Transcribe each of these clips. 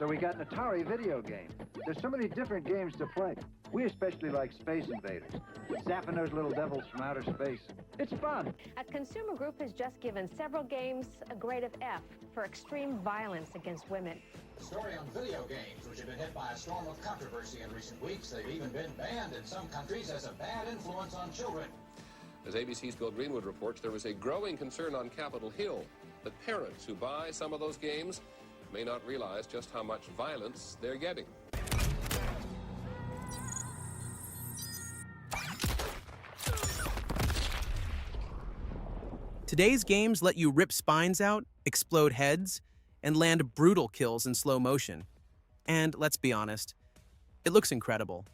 So we got an Atari video game. There's so many different games to play. We especially like Space Invaders. Zapping those little devils from outer space. It's fun. A consumer group has just given several games a grade of F for extreme violence against women. A story on video games, which have been hit by a storm of controversy in recent weeks. They've even been banned in some countries as a bad influence on children. As ABC's Bill Greenwood reports, there is a growing concern on Capitol Hill that parents who buy some of those games may not realize just how much violence they're getting. Today's games let you rip spines out, explode heads, and land brutal kills in slow motion. And let's be honest, it looks incredible.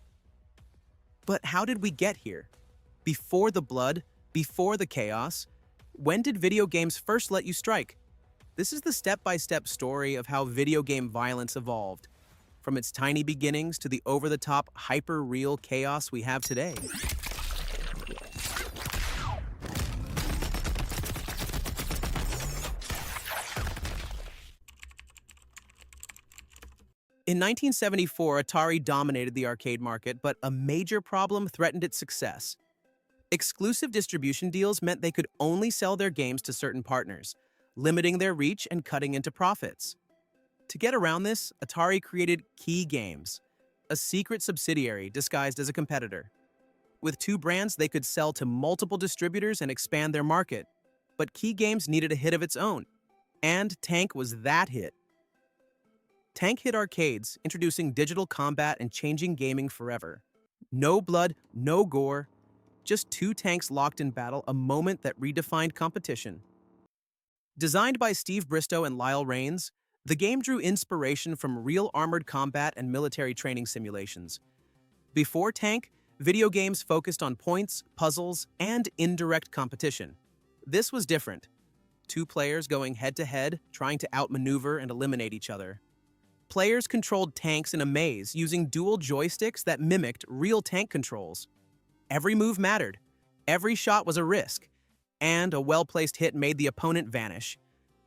But how did we get here? Before the blood, before the chaos, when did video games first let you strike? This is the step-by-step story of how video game violence evolved, from its tiny beginnings to the over-the-top, hyper-real chaos we have today. In 1974, Atari dominated the arcade market, but a major problem threatened its success. Exclusive distribution deals meant they could only sell their games to certain partners, limiting their reach and cutting into profits. To get around this, Atari created Key Games, a secret subsidiary disguised as a competitor. With two brands, they could sell to multiple distributors and expand their market. But Key Games needed a hit of its own, and Tank was that hit. Tank hit arcades, introducing digital combat and changing gaming forever. No blood, no gore, just two tanks locked in battle, a moment that redefined competition. Designed by Steve Bristow and Lyle Raines, the game drew inspiration from real armored combat and military training simulations. Before Tank, video games focused on points, puzzles, and indirect competition. This was different. Two players going head-to-head, trying to outmaneuver and eliminate each other. Players controlled tanks in a maze using dual joysticks that mimicked real tank controls. Every move mattered. Every shot was a risk. And a well-placed hit made the opponent vanish.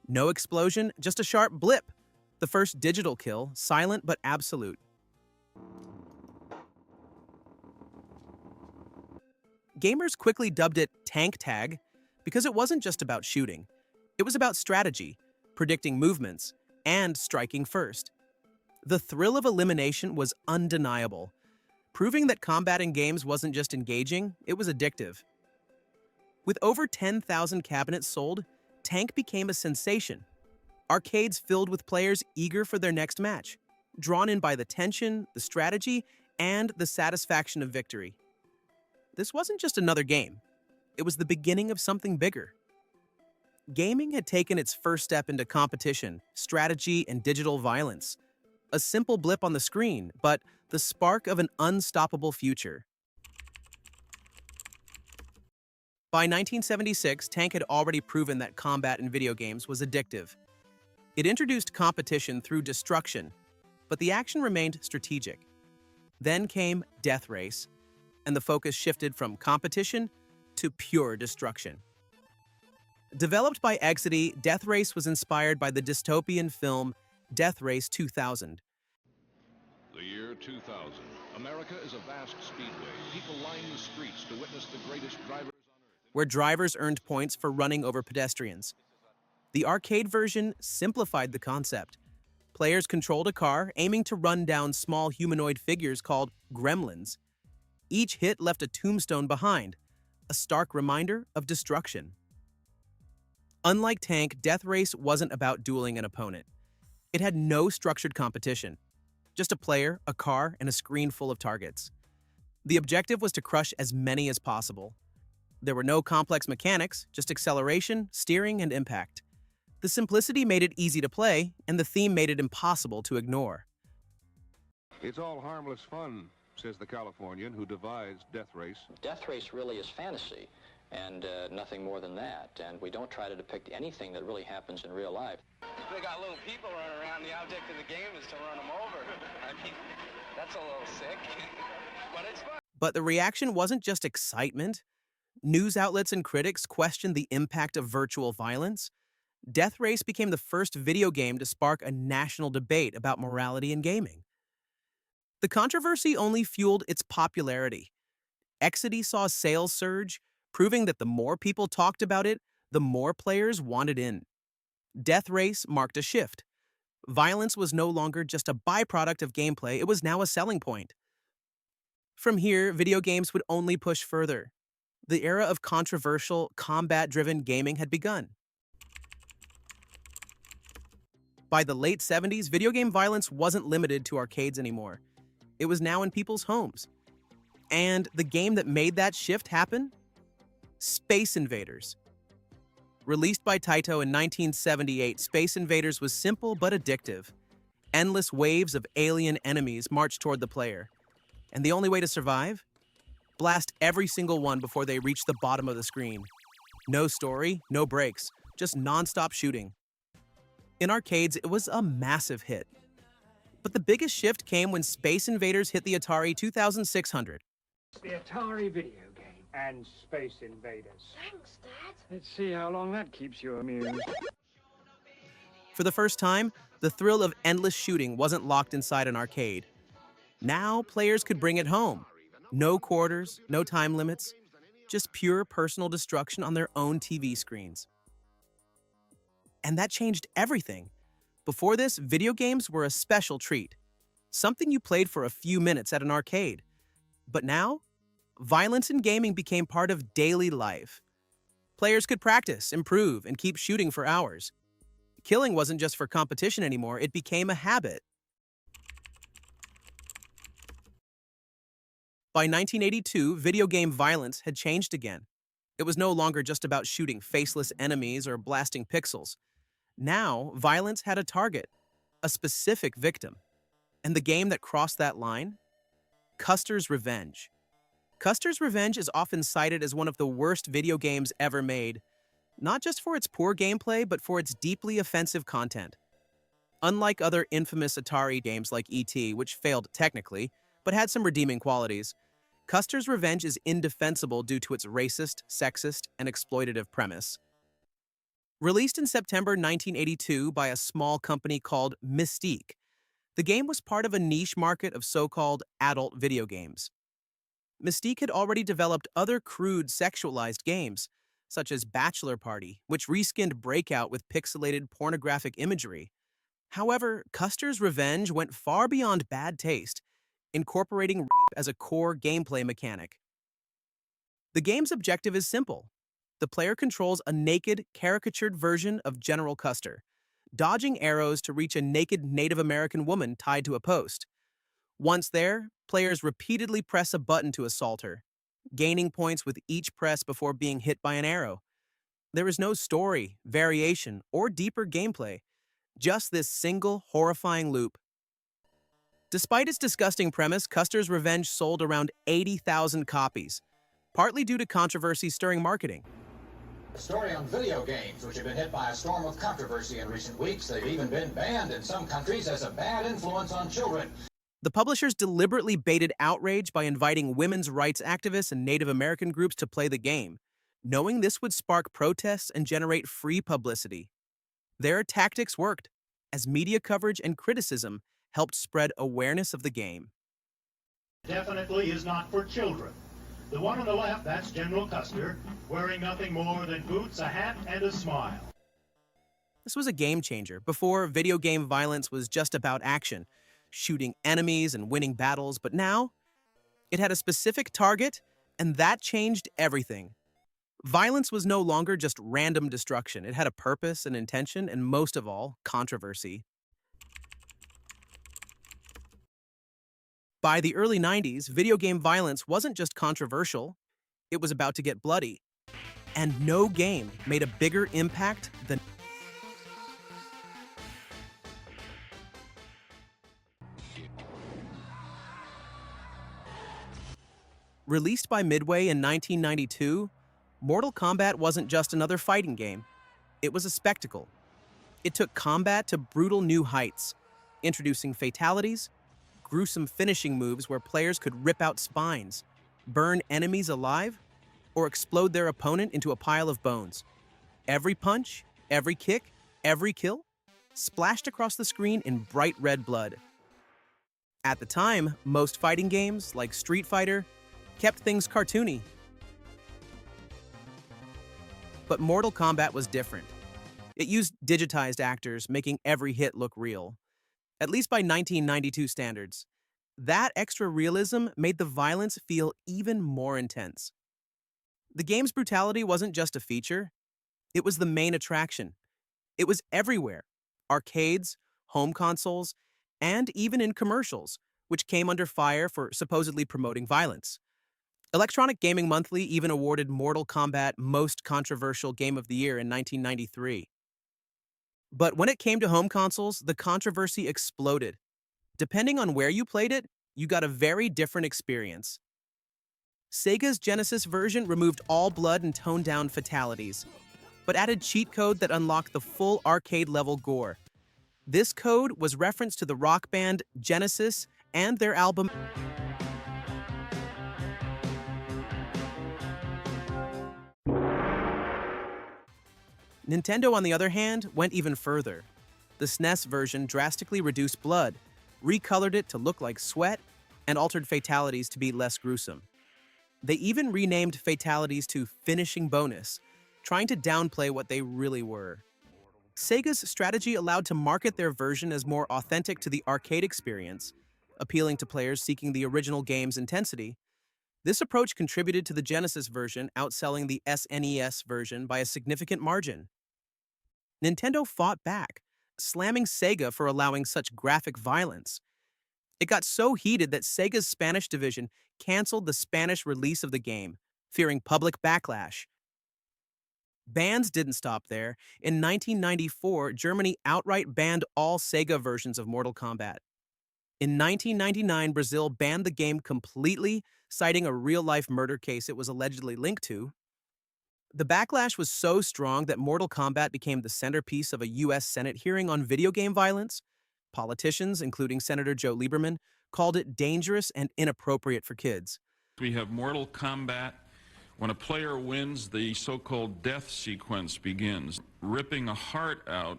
No explosion, just a sharp blip. The first digital kill, silent but absolute. Gamers quickly dubbed it Tank Tag because it wasn't just about shooting. It was about strategy, predicting movements, and striking first. The thrill of elimination was undeniable, proving that combat in games wasn't just engaging, it was addictive. With over 10,000 cabinets sold, Tank became a sensation. Arcades filled with players eager for their next match, drawn in by the tension, the strategy, and the satisfaction of victory. This wasn't just another game. It was the beginning of something bigger. Gaming had taken its first step into competition, strategy, and digital violence. A simple blip on the screen, but the spark of an unstoppable future. By 1976, Tank had already proven that combat in video games was addictive. It introduced competition through destruction, but the action remained strategic. Then came Death Race, and the focus shifted from competition to pure destruction. Developed by Exidy, Death Race was inspired by the dystopian film Death Race 2000. The year 2000. America is a vast speedway. People line the streets to witness the greatest drivers on earth, where drivers earned points for running over pedestrians. The arcade version simplified the concept. Players controlled a car, aiming to run down small humanoid figures called gremlins. Each hit left a tombstone behind, a stark reminder of destruction. Unlike Tank, Death Race wasn't about dueling an opponent. It had no structured competition. Just a player, a car, and a screen full of targets. The objective was to crush as many as possible. There were no complex mechanics, just acceleration, steering, and impact. The simplicity made it easy to play, and the theme made it impossible to ignore. It's all harmless fun, says the Californian who devised Death Race. Death Race really is fantasy, and nothing more than that. And we don't try to depict anything that really happens in real life. They got little people running around. The object of the game is to run them over. I mean, that's a little sick, but it's fun. But the reaction wasn't just excitement. News outlets and critics questioned the impact of virtual violence. Death Race became the first video game to spark a national debate about morality in gaming. The controversy only fueled its popularity. Exidy saw sales surge, proving that the more people talked about it, the more players wanted in. Death Race marked a shift. Violence was no longer just a byproduct of gameplay, it was now a selling point. From here, video games would only push further. The era of controversial, combat-driven gaming had begun. By the late 70s, video game violence wasn't limited to arcades anymore. It was now in people's homes. And the game that made that shift happen? Space Invaders. Released by Taito in 1978, Space Invaders was simple but addictive. Endless waves of alien enemies marched toward the player. And the only way to survive? Blast every single one before they reach the bottom of the screen. No story, no breaks, just non-stop shooting. In arcades, it was a massive hit. But the biggest shift came when Space Invaders hit the Atari 2600. The Atari video game and Space Invaders. Thanks, Dad. Let's see how long that keeps you amused. For the first time, the thrill of endless shooting wasn't locked inside an arcade. Now, players could bring it home. No quarters, no time limits, just pure personal destruction on their own TV screens. And that changed everything. Before this, video games were a special treat, something you played for a few minutes at an arcade. But now, violence in gaming became part of daily life. Players could practice, improve, and keep shooting for hours. Killing wasn't just for competition anymore, it became a habit. By 1982, video game violence had changed again. It was no longer just about shooting faceless enemies or blasting pixels. Now, violence had a target, a specific victim. And the game that crossed that line? Custer's Revenge. Custer's Revenge is often cited as one of the worst video games ever made, not just for its poor gameplay, but for its deeply offensive content. Unlike other infamous Atari games like E.T., which failed technically, but had some redeeming qualities, Custer's Revenge is indefensible due to its racist, sexist, and exploitative premise. Released in September 1982 by a small company called Mystique, the game was part of a niche market of so-called adult video games. Mystique had already developed other crude, sexualized games, such as Bachelor Party, which reskinned Breakout with pixelated pornographic imagery. However, Custer's Revenge went far beyond bad taste, incorporating rape as a core gameplay mechanic. The game's objective is simple. The player controls a naked, caricatured version of General Custer, dodging arrows to reach a naked Native American woman tied to a post. Once there, players repeatedly press a button to assault her, gaining points with each press before being hit by an arrow. There is no story, variation, or deeper gameplay, just this single, horrifying loop. Despite its disgusting premise, Custer's Revenge sold around 80,000 copies, partly due to controversy stirring marketing. A story on video games, which have been hit by a storm of controversy in recent weeks. They've even been banned in some countries as a bad influence on children. The publishers deliberately baited outrage by inviting women's rights activists and Native American groups to play the game, knowing this would spark protests and generate free publicity. Their tactics worked, as media coverage and criticism helped spread awareness of the game. Definitely is not for children. The one on the left, that's General Custer, wearing nothing more than boots, a hat, and a smile. This was a game changer. Before, video game violence was just about action, shooting enemies and winning battles, but now, it had a specific target, and that changed everything. Violence was no longer just random destruction. It had a purpose, an intention, and most of all, controversy. By the early 90s, video game violence wasn't just controversial, it was about to get bloody. And no game made a bigger impact than... Released by Midway in 1992, Mortal Kombat wasn't just another fighting game. It was a spectacle. It took combat to brutal new heights, introducing fatalities, gruesome finishing moves where players could rip out spines, burn enemies alive, or explode their opponent into a pile of bones. Every punch, every kick, every kill splashed across the screen in bright red blood. At the time, most fighting games, like Street Fighter, kept things cartoony. But Mortal Kombat was different. It used digitized actors, making every hit look real, at least by 1992 standards. That extra realism made the violence feel even more intense. The game's brutality wasn't just a feature, it was the main attraction. It was everywhere: arcades, home consoles, and even in commercials, which came under fire for supposedly promoting violence. Electronic Gaming Monthly even awarded Mortal Kombat Most Controversial Game of the Year in 1993. But when it came to home consoles, the controversy exploded. Depending on where you played it, you got a very different experience. Sega's Genesis version removed all blood and toned down fatalities, but added cheat code that unlocked the full arcade-level gore. This code was referenced to the rock band Genesis and their album. Nintendo, on the other hand, went even further. The SNES version drastically reduced blood, recolored it to look like sweat, and altered fatalities to be less gruesome. They even renamed fatalities to Finishing Bonus, trying to downplay what they really were. Sega's strategy allowed to market their version as more authentic to the arcade experience, appealing to players seeking the original game's intensity. This approach contributed to the Genesis version outselling the SNES version by a significant margin. Nintendo fought back, slamming Sega for allowing such graphic violence. It got so heated that Sega's Spanish division canceled the Spanish release of the game, fearing public backlash. Bans didn't stop there. In 1994, Germany outright banned all Sega versions of Mortal Kombat. In 1999, Brazil banned the game completely, citing a real-life murder case it was allegedly linked to. The backlash was so strong that Mortal Kombat became the centerpiece of a U.S. Senate hearing on video game violence. Politicians, including Senator Joe Lieberman, called it dangerous and inappropriate for kids. We have Mortal Kombat. When a player wins, the so-called death sequence begins, ripping a heart out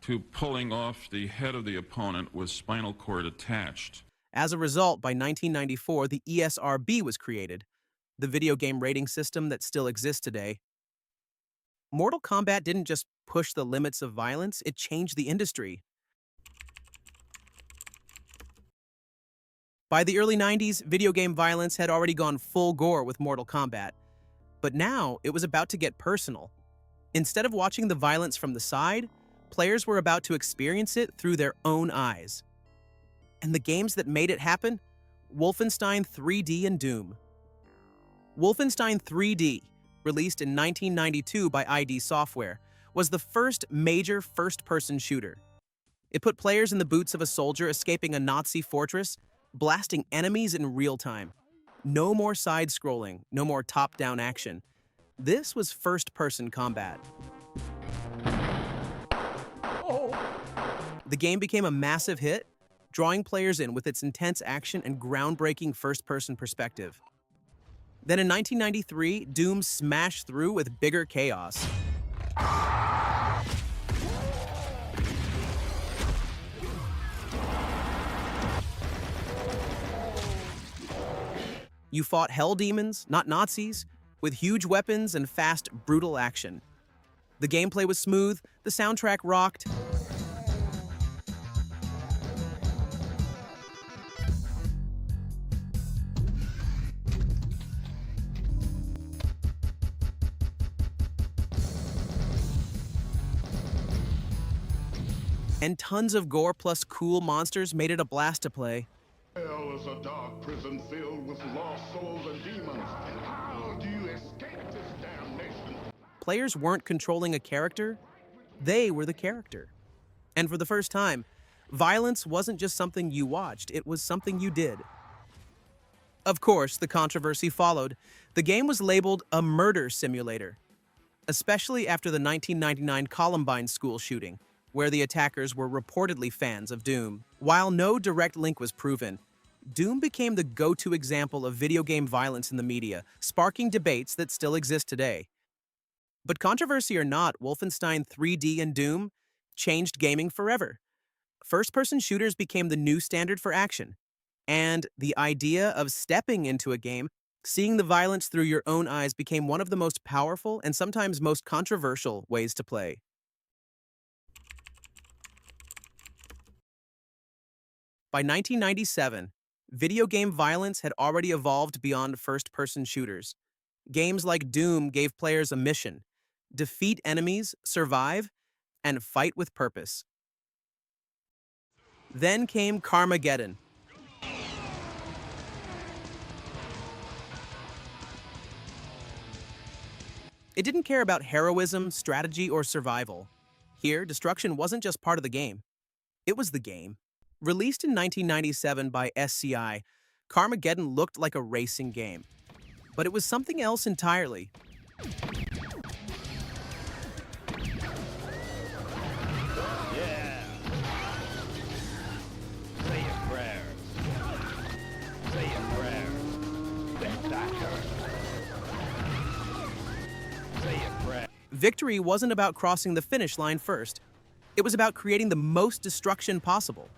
to pulling off the head of the opponent with spinal cord attached. As a result, by 1994, the ESRB was created, the video game rating system that still exists today. Mortal Kombat didn't just push the limits of violence, it changed the industry. By the early 90s, video game violence had already gone full gore with Mortal Kombat. But now, it was about to get personal. Instead of watching the violence from the side, players were about to experience it through their own eyes. And the games that made it happen? Wolfenstein 3D and Doom. Wolfenstein 3D, released in 1992 by ID Software, was the first major first-person shooter. It put players in the boots of a soldier escaping a Nazi fortress, blasting enemies in real time. No more side-scrolling, no more top-down action. This was first-person combat. The game became a massive hit, drawing players in with its intense action and groundbreaking first-person perspective. Then in 1993, Doom smashed through with bigger chaos. You fought hell demons, not Nazis, with huge weapons and fast, brutal action. The gameplay was smooth, the soundtrack rocked. And tons of gore plus cool monsters made it a blast to play. Hell is a dark prison filled with lost souls and demons. How do you escape this damnation? Players weren't controlling a character, they were the character. And for the first time, violence wasn't just something you watched, it was something you did. Of course, the controversy followed. The game was labeled a murder simulator, especially after the 1999 Columbine school shooting, where the attackers were reportedly fans of Doom. While no direct link was proven, Doom became the go-to example of video game violence in the media, sparking debates that still exist today. But controversy or not, Wolfenstein 3D and Doom changed gaming forever. First-person shooters became the new standard for action. And the idea of stepping into a game, seeing the violence through your own eyes, became one of the most powerful and sometimes most controversial ways to play. By 1997, video game violence had already evolved beyond first-person shooters. Games like Doom gave players a mission: defeat enemies, survive, and fight with purpose. Then came Carmageddon. It didn't care about heroism, strategy, or survival. Here, destruction wasn't just part of the game. It was the game. Released in 1997 by SCI, Carmageddon looked like a racing game. But it was something else entirely. Yeah. Say your prayers. Say your prayers. Say your prayers. Victory wasn't about crossing the finish line first. It was about creating the most destruction possible.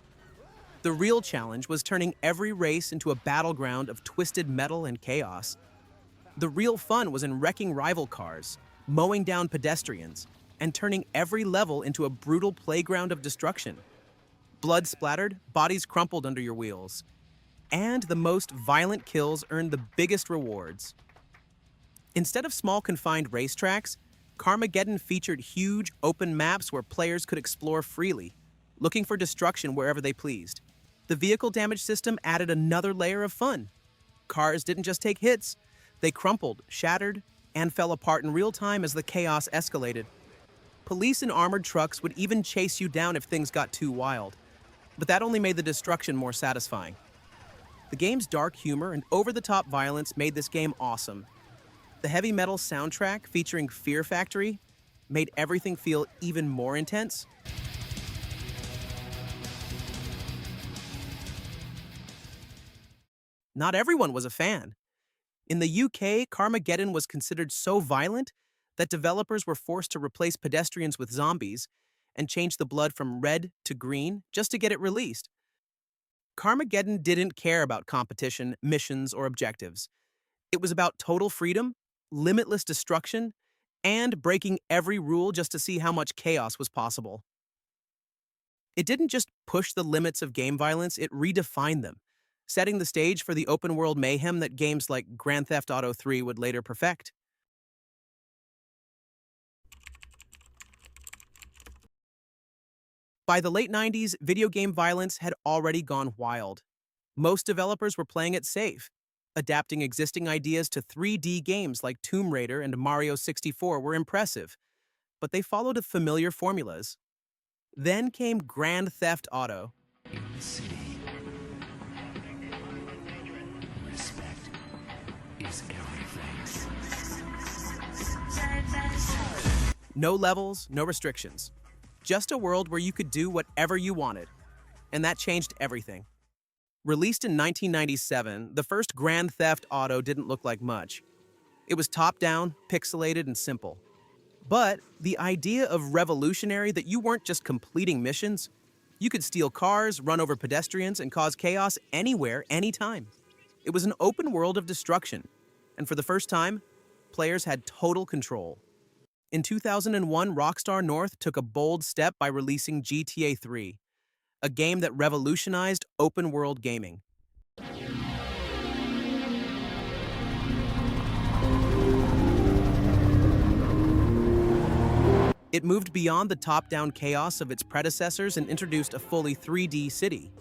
The real challenge was turning every race into a battleground of twisted metal and chaos. The real fun was in wrecking rival cars, mowing down pedestrians, and turning every level into a brutal playground of destruction. Blood splattered, bodies crumpled under your wheels. And the most violent kills earned the biggest rewards. Instead of small confined racetracks, Carmageddon featured huge open maps where players could explore freely, looking for destruction wherever they pleased. The vehicle damage system added another layer of fun. Cars didn't just take hits, they crumpled, shattered, and fell apart in real time as the chaos escalated. Police in armored trucks would even chase you down if things got too wild, but that only made the destruction more satisfying. The game's dark humor and over-the-top violence made this game awesome. The heavy metal soundtrack featuring Fear Factory made everything feel even more intense. Not everyone was a fan. In the UK, Carmageddon was considered so violent that developers were forced to replace pedestrians with zombies and change the blood from red to green just to get it released. Carmageddon didn't care about competition, missions, or objectives. It was about total freedom, limitless destruction, and breaking every rule just to see how much chaos was possible. It didn't just push the limits of game violence, it redefined them, setting the stage for the open-world mayhem that games like Grand Theft Auto 3 would later perfect. By the late 90s, video game violence had already gone wild. Most developers were playing it safe, adapting existing ideas to 3D games like Tomb Raider and Mario 64 were impressive, but they followed familiar formulas. Then came Grand Theft Auto. In the city, respect is everything. No levels, no restrictions. Just a world where you could do whatever you wanted. And that changed everything. Released in 1997, the first Grand Theft Auto didn't look like much. It was top-down, pixelated, and simple. But the idea of revolutionary that you weren't just completing missions, you could steal cars, run over pedestrians, and cause chaos anywhere, anytime. It was an open world of destruction, and for the first time, players had total control. In 2001, Rockstar North took a bold step by releasing GTA 3, a game that revolutionized open-world gaming. It moved beyond the top-down chaos of its predecessors and introduced a fully 3D city,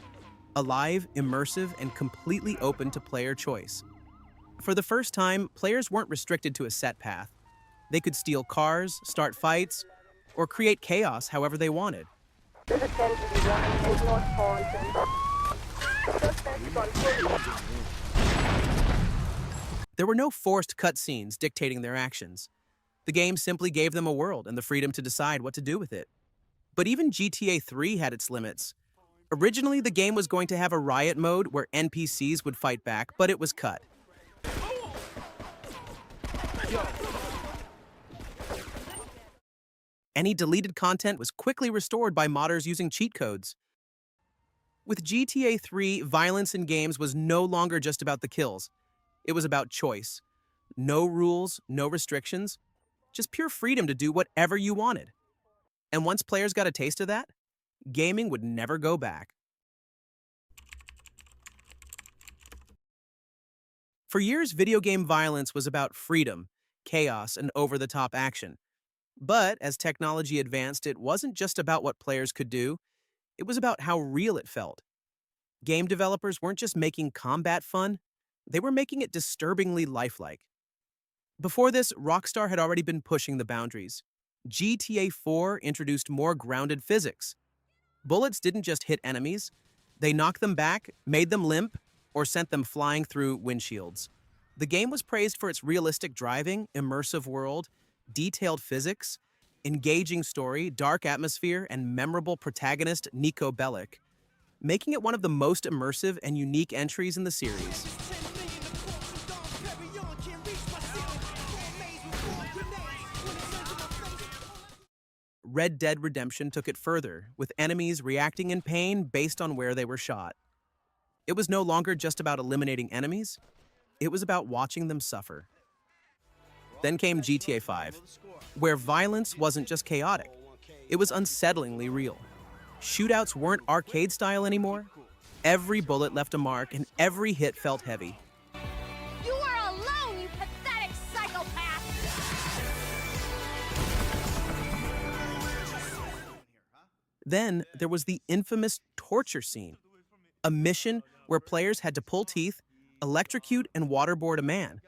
alive, immersive, and completely open to player choice. For the first time, players weren't restricted to a set path. They could steal cars, start fights, or create chaos however they wanted. There were no forced cutscenes dictating their actions. The game simply gave them a world and the freedom to decide what to do with it. But even GTA 3 had its limits. Originally, the game was going to have a riot mode where NPCs would fight back, but it was cut. Any deleted content was quickly restored by modders using cheat codes. With GTA 3, violence in games was no longer just about the kills. It was about choice. No rules, no restrictions, just pure freedom to do whatever you wanted. And once players got a taste of that, gaming would never go back. For years, video game violence was about freedom, chaos, and over-the-top action. But as technology advanced, it wasn't just about what players could do, it was about how real it felt. Game developers weren't just making combat fun, they were making it disturbingly lifelike. Before this, Rockstar had already been pushing the boundaries. GTA 4 introduced more grounded physics. Bullets didn't just hit enemies, they knocked them back, made them limp, or sent them flying through windshields. The game was praised for its realistic driving, immersive world, detailed physics, engaging story, dark atmosphere, and memorable protagonist Nico Bellic, making it one of the most immersive and unique entries in the series. Red Dead Redemption took it further, with enemies reacting in pain based on where they were shot. It was no longer just about eliminating enemies, it was about watching them suffer. Then came GTA 5, where violence wasn't just chaotic, it was unsettlingly real. Shootouts weren't arcade-style anymore. Every bullet left a mark, and every hit felt heavy. You are alone, you pathetic psychopath! Then there was the infamous torture scene, a mission where players had to pull teeth, electrocute, and waterboard a man.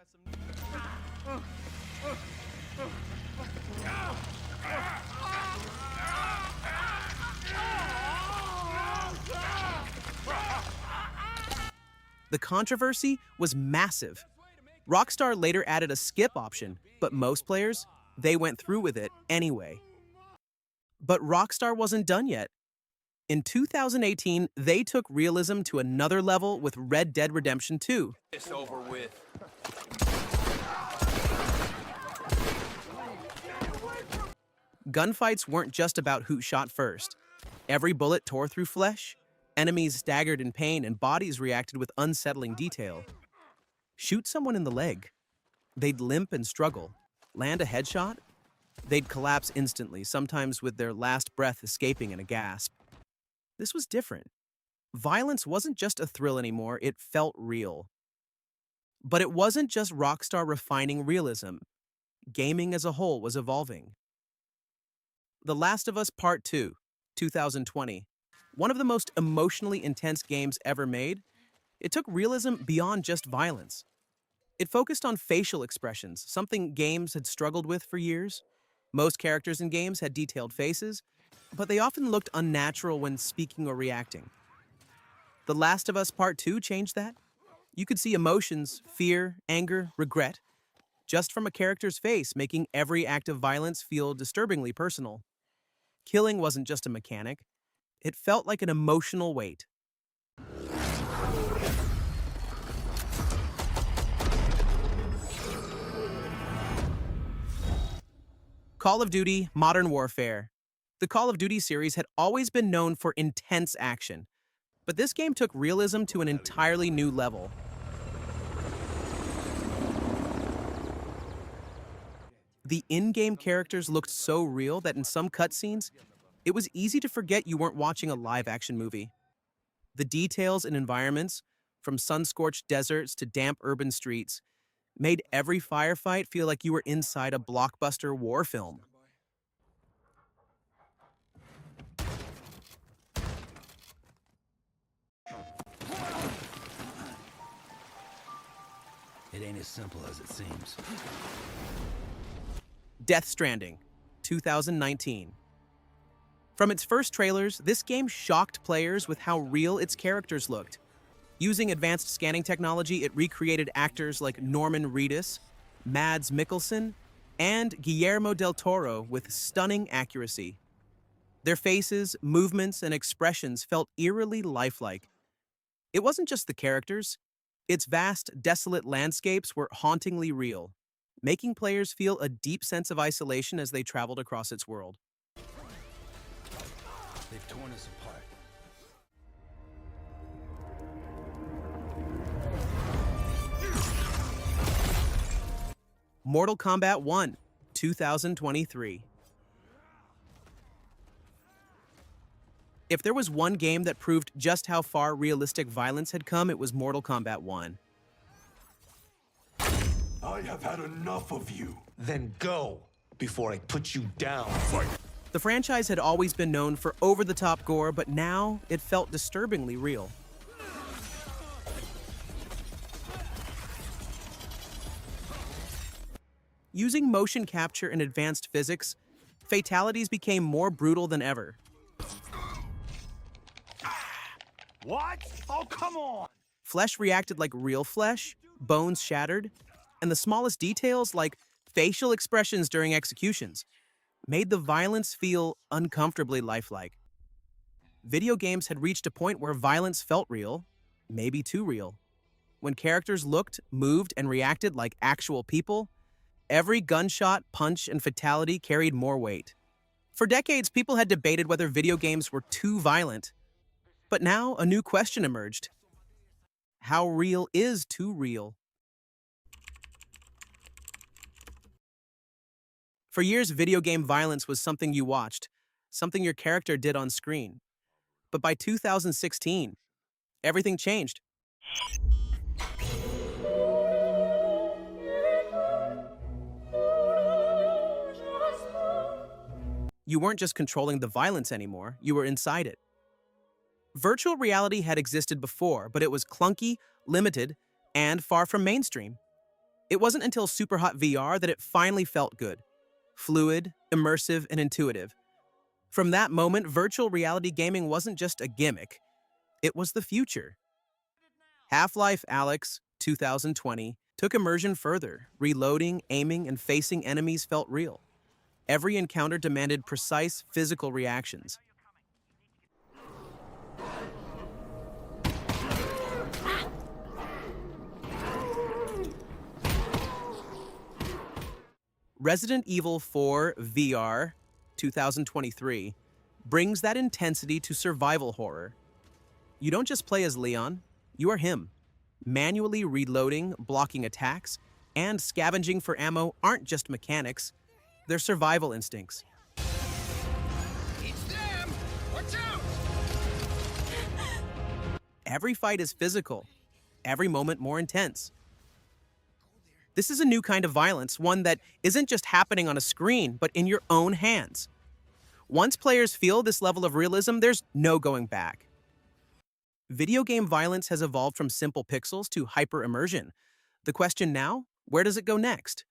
The controversy was massive. Rockstar later added a skip option, but most players, they went through with it anyway. But Rockstar wasn't done yet. In 2018, they took realism to another level with Red Dead Redemption 2. It's over with. Gunfights weren't just about who shot first. Every bullet tore through flesh, enemies staggered in pain, and bodies reacted with unsettling detail. Shoot someone in the leg. They'd limp and struggle. Land a headshot. They'd collapse instantly, sometimes with their last breath escaping in a gasp. This was different. Violence wasn't just a thrill anymore, it felt real. But it wasn't just Rockstar refining realism. Gaming as a whole was evolving. The Last of Us Part 2, 2020. One of the most emotionally intense games ever made, it took realism beyond just violence. It focused on facial expressions, something games had struggled with for years. Most characters in games had detailed faces, but they often looked unnatural when speaking or reacting. The Last of Us Part 2 changed that. You could see emotions, fear, anger, regret, just from a character's face, making every act of violence feel disturbingly personal. Killing wasn't just a mechanic. It felt like an emotional weight. Call of Duty: Modern Warfare. The Call of Duty series had always been known for intense action, but this game took realism to an entirely new level. The in-game characters looked so real that in some cutscenes, it was easy to forget you weren't watching a live-action movie. The details and environments, from sun-scorched deserts to damp urban streets, made every firefight feel like you were inside a blockbuster war film. It ain't as simple as it seems. Death Stranding, 2019. From its first trailers, this game shocked players with how real its characters looked. Using advanced scanning technology, it recreated actors like Norman Reedus, Mads Mikkelsen, and Guillermo del Toro with stunning accuracy. Their faces, movements, and expressions felt eerily lifelike. It wasn't just the characters. Its vast, desolate landscapes were hauntingly real, making players feel a deep sense of isolation as they traveled across its world. They've torn us apart. Mortal Kombat 1, 2023. If there was one game that proved just how far realistic violence had come, it was Mortal Kombat 1. I have had enough of you. Then go, before I put you down. Fight. The franchise had always been known for over-the-top gore, but now it felt disturbingly real. Using motion capture and advanced physics, fatalities became more brutal than ever. What? Oh, come on! Flesh reacted like real flesh, bones shattered, and the smallest details, like facial expressions during executions, made the violence feel uncomfortably lifelike. Video games had reached a point where violence felt real, maybe too real. When characters looked, moved, and reacted like actual people, every gunshot, punch, and fatality carried more weight. For decades, people had debated whether video games were too violent. But now, a new question emerged. How real is too real? For years, video game violence was something you watched, something your character did on screen. But by 2016, everything changed. You weren't just controlling the violence anymore, you were inside it. Virtual reality had existed before, but it was clunky, limited, and far from mainstream. It wasn't until Superhot VR that it finally felt good. Fluid, immersive, and intuitive. From that moment, virtual reality gaming wasn't just a gimmick. It was the future. Half-Life Alyx, 2020, took immersion further. Reloading, aiming, and facing enemies felt real. Every encounter demanded precise physical reactions. Resident Evil 4 VR, 2023, brings that intensity to survival horror. You don't just play as Leon, you are him. Manually reloading, blocking attacks, and scavenging for ammo aren't just mechanics, they're survival instincts. It's them! Watch out! Every fight is physical, every moment more intense. This is a new kind of violence, one that isn't just happening on a screen, but in your own hands. Once players feel this level of realism, there's no going back. Video game violence has evolved from simple pixels to hyper-immersion. The question now, where does it go next?